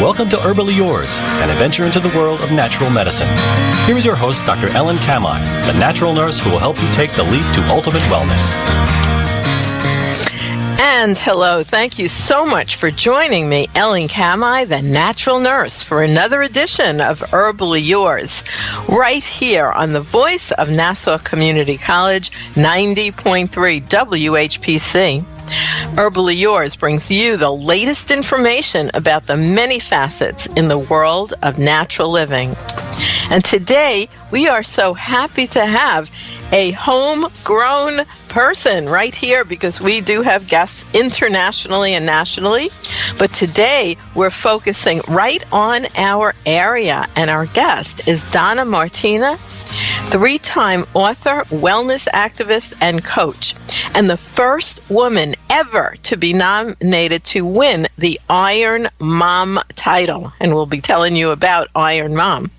Welcome to Herbally Yours, an adventure into the world of natural medicine. Here is your host, Dr. Ellen Kamai, the natural nurse who will help you take the leap to ultimate wellness. And hello, thank you so much for joining me, Ellen Kamai, the natural nurse, for another edition of Herbally Yours, right here on the voice of Nassau Community College, 90.3 WHPC. Herbally Yours brings you the latest information about the many facets in the world of natural living. And today, we are so happy to have a homegrown person right here because we do have guests internationally and nationally. But today, we're focusing right on our area. And our guest is Donna Martini, three-time author, wellness activist, and coach, and the first woman ever to be nominated to win the Iron Mom title. And we'll be telling you about Iron Mom.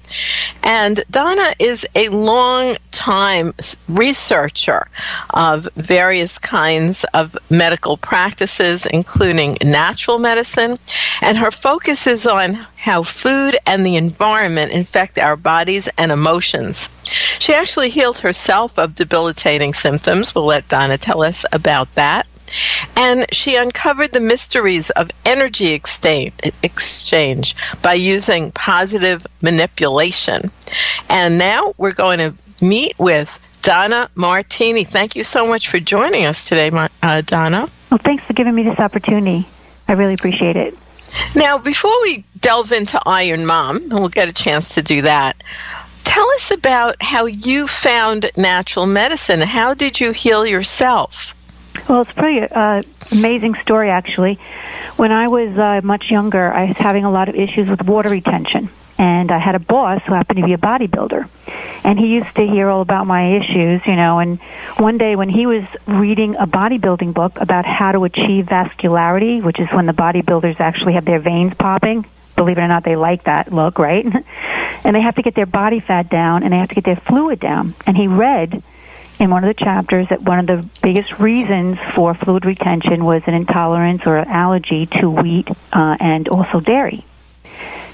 And Donna is a long-time researcher of various kinds of medical practices, including natural medicine, and her focus is on how food and the environment infect our bodies and emotions. She actually healed herself of debilitating symptoms. We'll let Donna tell us about that. And she uncovered the mysteries of energy exchange by using positive manipulation. And now we're going to meet with Donna Martini. Thank you so much for joining us today, Donna. Well, thanks for giving me this opportunity. I really appreciate it. Now, before we delve into Iron Mom, and we'll get a chance to do that, tell us about how you found natural medicine. How did you heal yourself? Well, it's a pretty amazing story, actually. When I was much younger, I was having a lot of issues with water retention. And I had a boss who happened to be a bodybuilder. And he used to hear all about my issues, and one day when he was reading a bodybuilding book about how to achieve vascularity, which is when the bodybuilders actually have their veins popping, believe it or not, they like that look, right? And they have to get their body fat down, and they have to get their fluid down. And he read in one of the chapters that one of the biggest reasons for fluid retention was an intolerance or an allergy to wheat and also dairy.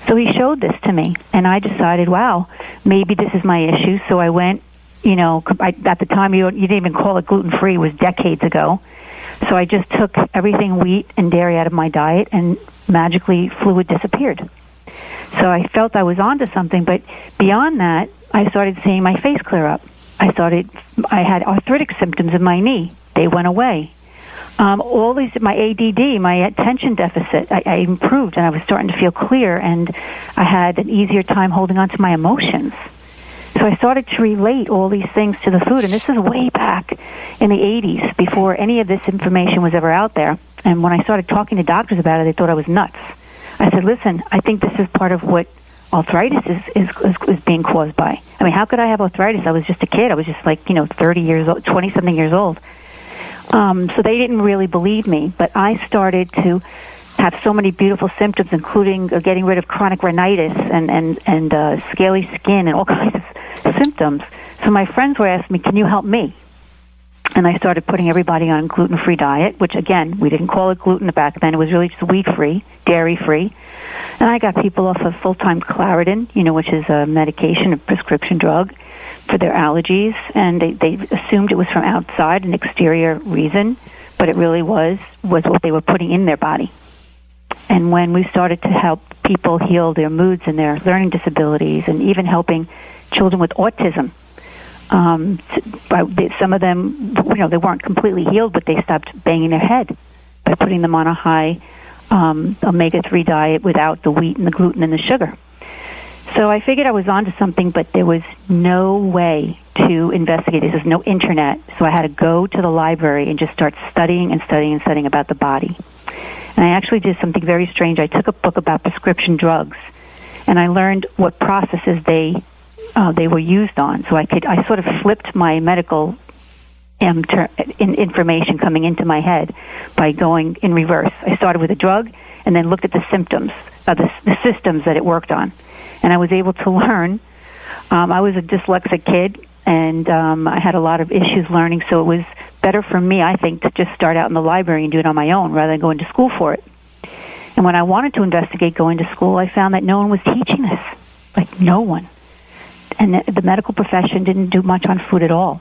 So he showed this to me, and I decided, wow, maybe this is my issue. So I went, at the time you didn't even call it gluten-free. It was decades ago. So I just took everything wheat and dairy out of my diet, and magically fluid disappeared. So I felt I was onto something, but beyond that, I started seeing my face clear up. I had arthritic symptoms in my knee. They went away. All these, my ADD, my attention deficit, I improved, and I was starting to feel clear, and I had an easier time holding on to my emotions. So I started to relate all these things to the food, and this is way back in the 80s, before any of this information was ever out there. And when I started talking to doctors about it, they thought I was nuts. I said, listen, I think this is part of what arthritis is being caused by. I mean, how could I have arthritis? I was just a kid. I was just 30 years old, 20-something years old. So they didn't really believe me, but I started to have so many beautiful symptoms, including getting rid of chronic rhinitis and scaly skin and all kinds of symptoms. So my friends were asking me, can you help me? And I started putting everybody on a gluten-free diet, which, again, we didn't call it gluten back then. It was really just wheat-free, dairy-free. And I got people off of full-time Claritin, which is a medication, a prescription drug for their allergies. And they assumed it was from outside, an exterior reason, but it really was what they were putting in their body. And when we started to help people heal their moods and their learning disabilities, and even helping children with autism, some of them, they weren't completely healed, but they stopped banging their head by putting them on a high omega-3 diet without the wheat and the gluten and the sugar. So I figured I was onto something, but there was no way to investigate. There was no internet, so I had to go to the library and just start studying about the body. And I actually did something very strange. I took a book about prescription drugs, and I learned what processes they were used on. So I sort of flipped my medical information coming into my head by going in reverse. I started with a drug and then looked at the symptoms, the systems that it worked on. And I was able to learn. I was a dyslexic kid, and I had a lot of issues learning, so it was better for me, I think, to just start out in the library and do it on my own rather than going to school for it. And when I wanted to investigate going to school, I found that no one was teaching this. Like, no one. And the medical profession didn't do much on food at all.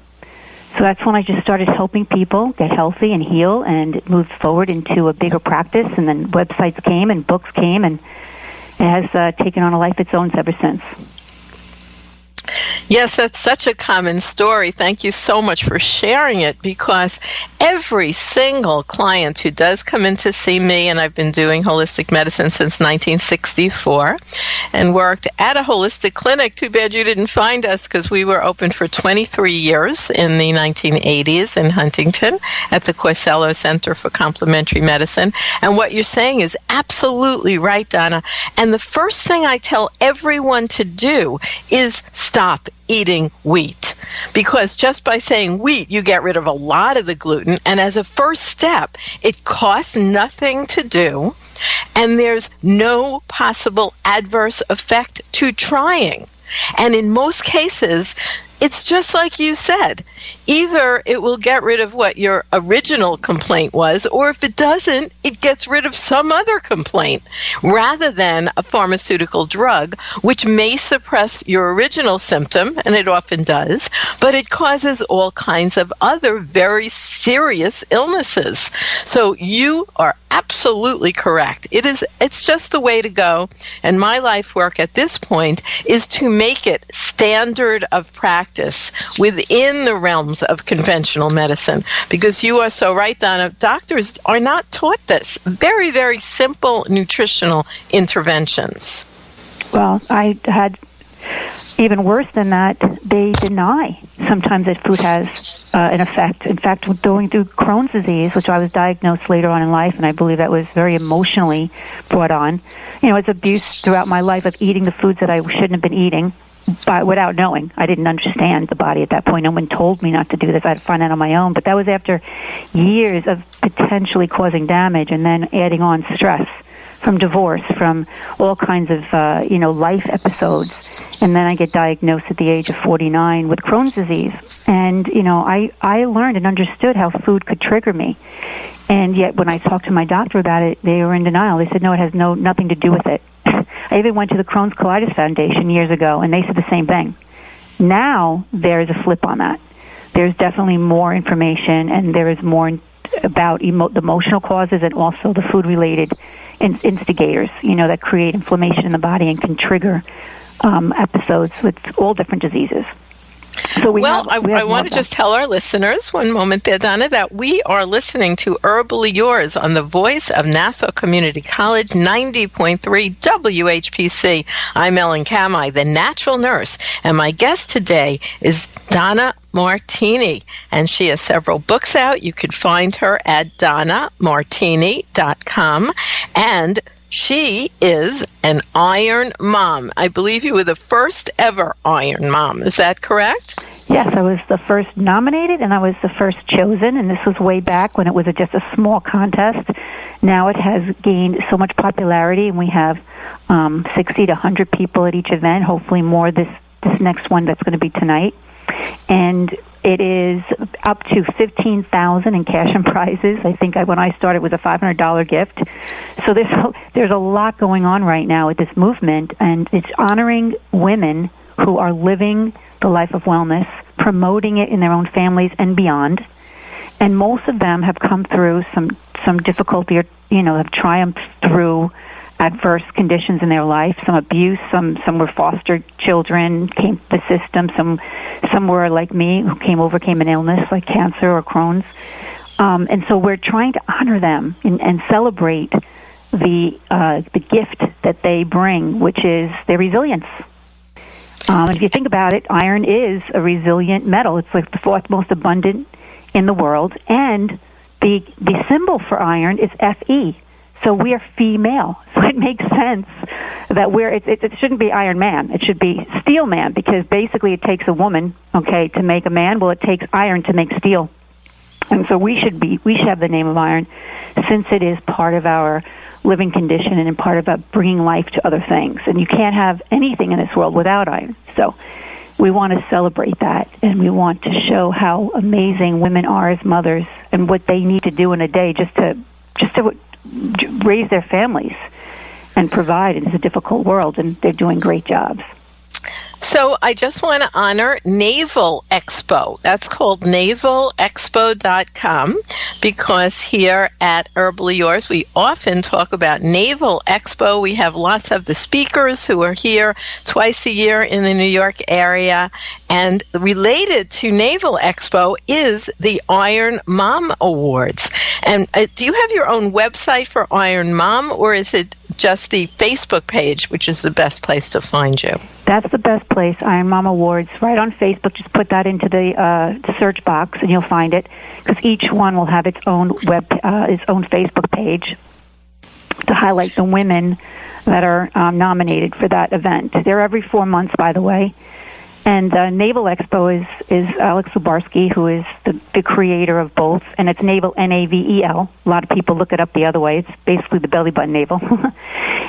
So that's when I just started helping people get healthy and heal, and it moved forward into a bigger practice, and then websites came and books came, and it has taken on a life of its own ever since. Yes, that's such a common story. Thank you so much for sharing it, because every single client who does come in to see me, and I've been doing holistic medicine since 1964 and worked at a holistic clinic. Too bad you didn't find us, because we were open for 23 years in the 1980s in Huntington at the Coisello Center for Complementary Medicine. And what you're saying is absolutely right, Donna. And the first thing I tell everyone to do is stop eating wheat, because just by saying wheat, you get rid of a lot of the gluten, and as a first step, it costs nothing to do, and there's no possible adverse effect to trying. And in most cases, it's just like you said. Either it will get rid of what your original complaint was, or if it doesn't, it gets rid of some other complaint, rather than a pharmaceutical drug, which may suppress your original symptom, and it often does, but it causes all kinds of other very serious illnesses. So you are absolutely correct. It's just the way to go. And my life work at this point is to make it standard of practice within the realms of conventional medicine, because you are so right, Donna. Doctors are not taught this. Very, very simple nutritional interventions. Well, I had even worse than that. They deny sometimes that food has an effect. In fact, going through Crohn's disease, which I was diagnosed later on in life, and I believe that was very emotionally brought on. You know, it's abuse throughout my life of eating the foods that I shouldn't have been eating, but without knowing. I didn't understand the body at that point. No one told me not to do this. I had to find out on my own. But that was after years of potentially causing damage, and then adding on stress from divorce, from all kinds of life episodes. And then I get diagnosed at the age of 49 with Crohn's disease. And, I learned and understood how food could trigger me. And yet when I talked to my doctor about it, they were in denial. They said, no, it has nothing to do with it. I even went to the Crohn's Colitis Foundation years ago, and they said the same thing. Now there's a flip on that. There's definitely more information, and there is more about the emotional causes, and also the food-related instigators, that create inflammation in the body and can trigger episodes with all different diseases. So I want to just tell our listeners, one moment there, Donna, that we are listening to Herbally Yours on the voice of Nassau Community College, 90.3 WHPC. I'm Ellen Kamai, the natural nurse, and my guest today is Donna Martini, and she has several books out. You could find her at donnamartini.com, and she is an Iron Mom. I believe you were the first ever Iron Mom. Is that correct? Yes, I was the first nominated, and I was the first chosen, and this was way back when it was just a small contest. Now it has gained so much popularity, and we have 60 to 100 people at each event, hopefully more this next one that's going to be tonight. And it is up to $15,000 in cash and prizes. I think when I started, it was a $500 gift. So there's a lot going on right now with this movement, and it's honoring women who are living the life of wellness, promoting it in their own families and beyond. And most of them have come through some difficulty, or have triumphed through adverse conditions in their life, some abuse, some were foster children, came to the system, some were like me, who overcame an illness like cancer or Crohn's. And so we're trying to honor them and celebrate the gift that they bring, which is their resilience. If you think about it, iron is a resilient metal. It's like the fourth most abundant in the world, and the symbol for iron is Fe. So we are female. So it makes sense that it shouldn't be Iron Man. It should be Steel Man, because basically it takes a woman, to make a man. Well, it takes iron to make steel. And so we should have the name of iron, since it is part of our living condition and part of bringing life to other things. And you can't have anything in this world without iron. So we want to celebrate that, and we want to show how amazing women are as mothers and what they need to do in a day just to raise their families and provide. It's a difficult world, and they're doing great jobs. So I just want to honor Naval Expo. That's called navalexpo.com, because here at Herbally Yours, we often talk about Naval Expo. We have lots of the speakers who are here twice a year in the New York area. And related to Naval Expo is the Iron Mom Awards. And do you have your own website for Iron Mom, or is it just the Facebook page, which is the best place to find you? That's the best place, Iron Mom Awards, right on Facebook. Just put that into the search box, and you'll find it, because each one will have its own its own Facebook page to highlight the women that are nominated for that event. They're every 4 months, by the way. And Naval Expo is Alex Lubarsky, who is the creator of both, and it's Naval, Navel. A lot of people look it up the other way. It's basically the belly button navel.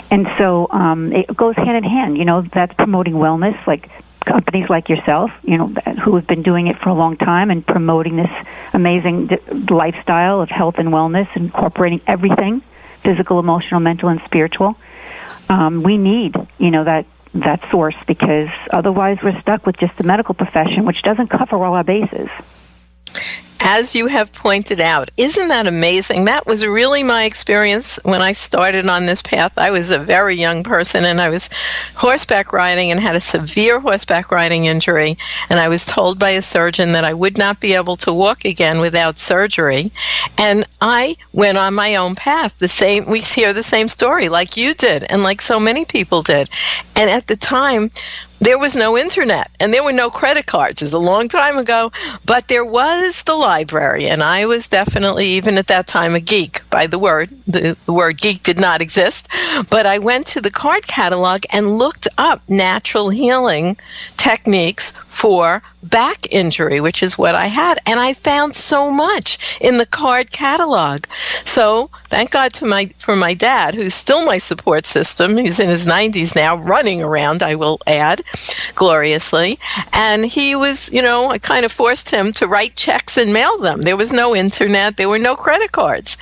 And so it goes hand in hand. That's promoting wellness, like companies like yourself, who have been doing it for a long time and promoting this amazing lifestyle of health and wellness, incorporating everything, physical, emotional, mental, and spiritual. We need, that source, because otherwise we're stuck with just the medical profession, which doesn't cover all our bases. As you have pointed out, isn't that amazing? That was really my experience when I started on this path. I was a very young person, and I was horseback riding and had a severe horseback riding injury, and I was told by a surgeon that I would not be able to walk again without surgery. And I went on my own path. We hear the same story like you did and like so many people did. And at the time, there was no internet, and there were no credit cards. It's a long time ago, but there was the library, and I was definitely, even at that time, a geek by the word. The word geek did not exist, but I went to the card catalog and looked up natural healing techniques for back injury, which is what I had, and I found so much in the card catalog. So thank God for my dad, who's still my support system. He's in his 90s now, running around, I will add, gloriously. And he was, I kind of forced him to write checks and mail them. There was no internet. There were no credit cards.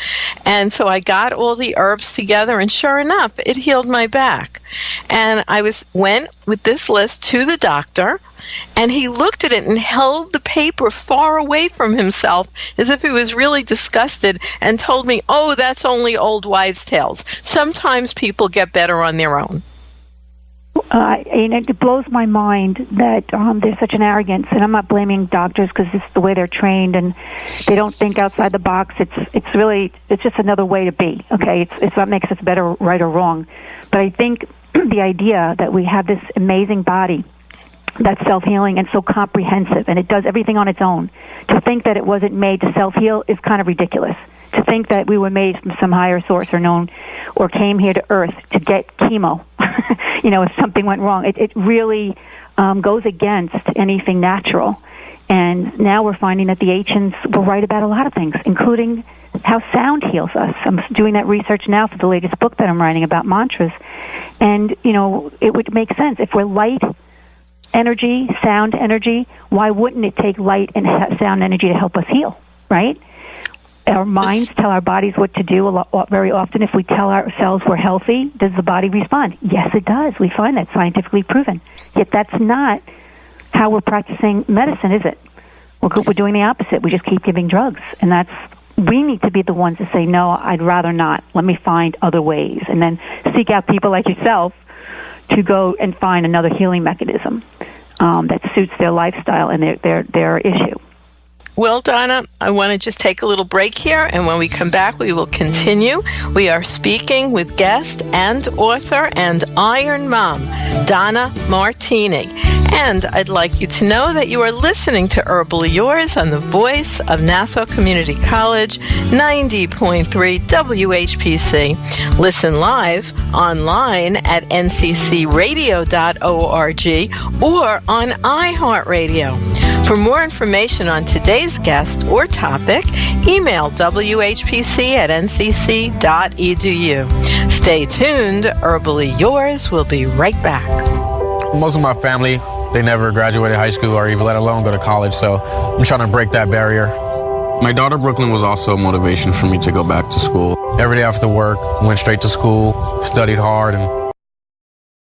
And so I got all the herbs together, and sure enough, it healed my back. And I went with this list to the doctor, and he looked at it and held the paper far away from himself as if he was really disgusted, and told me, "Oh, that's only old wives' tales. Sometimes people get better on their own." It blows my mind that there's such an arrogance, and I'm not blaming doctors, because it's the way they're trained and they don't think outside the box. It's just another way to be. Okay, it's what makes us better, right or wrong. But I think the idea that we have this amazing body that's self-healing and so comprehensive, and it does everything on its own. To think that it wasn't made to self-heal is kind of ridiculous. To think that we were made from some higher source or came here to Earth to get chemo, if something went wrong, it really goes against anything natural. And now we're finding that the ancients were right about a lot of things, including how sound heals us. I'm doing that research now for the latest book that I'm writing about mantras. And, it would make sense. If we're light energy, sound energy, why wouldn't it take light and sound energy to help us heal, right? Our minds tell our bodies what to do very often. If we tell ourselves we're healthy, does the body respond? Yes, it does. We find that scientifically proven. Yet that's not how we're practicing medicine, is it? We're doing the opposite. We just keep giving drugs. And we need to be the ones to say, no, I'd rather not. Let me find other ways. And then seek out people like yourself to go and find another healing mechanism that suits their lifestyle and their issue. Well, Donna, I want to just take a little break here, and when we come back, we will continue. We are speaking with guest and author and Iron Mom, Donna Martini. And I'd like you to know that you are listening to Herbally Yours on the voice of Nassau Community College, 90.3 WHPC. Listen live online at nccradio.org or on iHeartRadio. For more information on today's guest or topic, email whpc@ncc.edu. Stay tuned. Herbally Yours will be right back. Most of my family, they never graduated high school or even let alone go to college, so I'm trying to break that barrier. My daughter Brooklyn was also a motivation for me to go back to school. Every day after work, went straight to school, studied hard, and